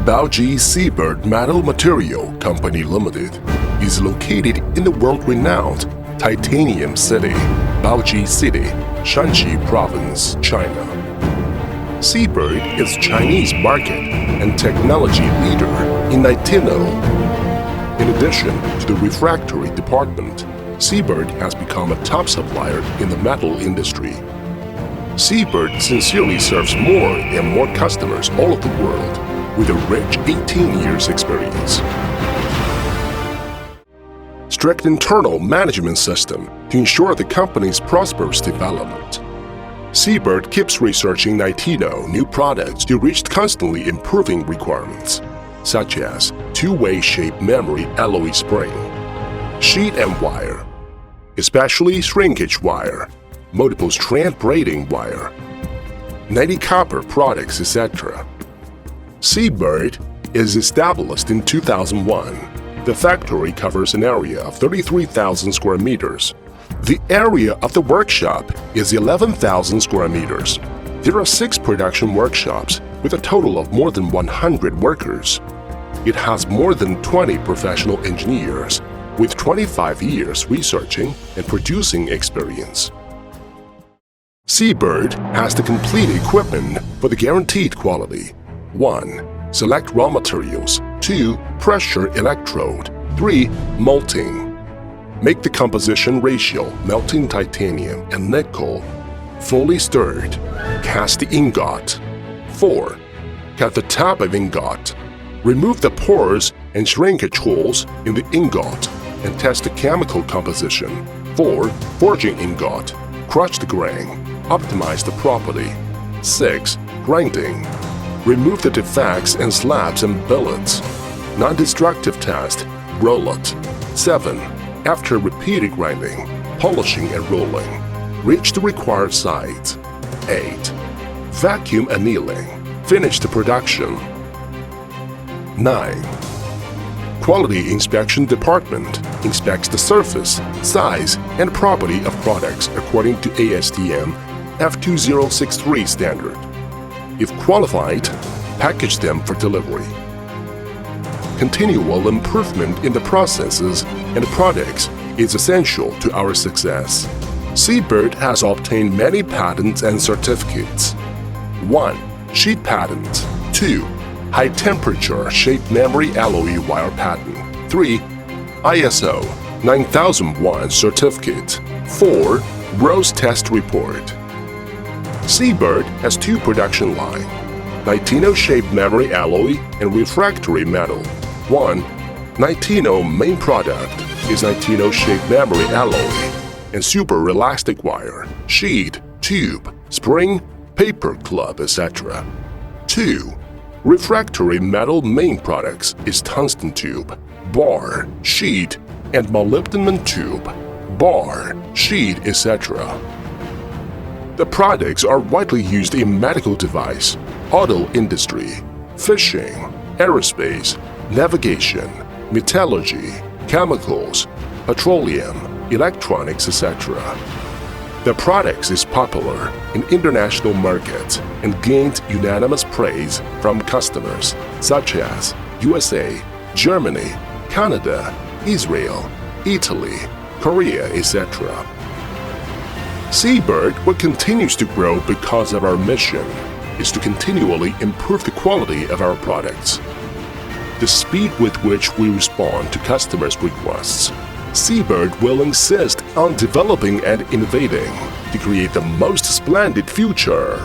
Baoji Seabird Metal Material Company Limited is located in the world-renowned Titanium City, Baoji City, Shanxi Province, China. Seabird is Chinese market and technology leader in nitinol. In addition to the refractory department, Seabird has become a top supplier in the metal industry. Seabird sincerely serves more and more customers all over the world with a rich 18 years experience. Strict internal management system to ensure the company's prosperous development. Seabird keeps researching nitinol new products to reach constantly improving requirements, such as two-way shape memory alloy spring, sheet and wire, especially shrinkage wire, multiple strand braiding wire, 90 copper products, etc. Seabird is established in 2001. The factory covers an area of 33,000 square meters. The area of the workshop is 11,000 square meters. There are 6 production workshops with a total of more than 100 workers. It has more than 20 professional engineers with 25 years researching and producing experience. Seabird has the complete equipment for the guaranteed quality. 1. Select raw materials. 2. Pressure electrode. 3. Melting. Make the composition ratio melting titanium and nickel. Fully stirred. Cast the ingot. 4. Cut the top of ingot. Remove the pores and shrinkage holes in the ingot and test the chemical composition. 4. Forging ingot. Crush the grain. Optimize the property. 6. Grinding. Remove the defects and slabs and billets. Non-destructive test. Roll it. 7. After repeated grinding, polishing and rolling, reach the required size. 8. Vacuum annealing. Finish the production. 9. Quality Inspection Department inspects the surface, size, and property of products according to ASTM F2063 standard. If qualified, package them for delivery. Continual improvement in the processes and products is essential to our success. Seabird has obtained many patents and certificates. 1. Sheet patent. 2. High-temperature shape memory alloy wire patent. 3. ISO 9001 certificate. 4. Rose test report. Seabird has 2 production lines: nitinol shape memory alloy and refractory metal. 1. Nitinol main product is nitinol shape memory alloy and super elastic wire, sheet, tube, spring, paper club, etc. 2. Refractory metal main products is tungsten tube, bar, sheet, and molybdenum tube, bar, sheet, etc. The products are widely used in medical device, auto industry, fishing, aerospace, navigation, metallurgy, chemicals, petroleum, electronics, etc. The products is popular in international markets and gained unanimous praise from customers such as USA, Germany, Canada, Israel, Italy, Korea, etc. Seabird, what continues to grow because of our mission, is to continually improve the quality of our products, the speed with which we respond to customers' requests. Seabird will insist on developing and innovating to create the most splendid future.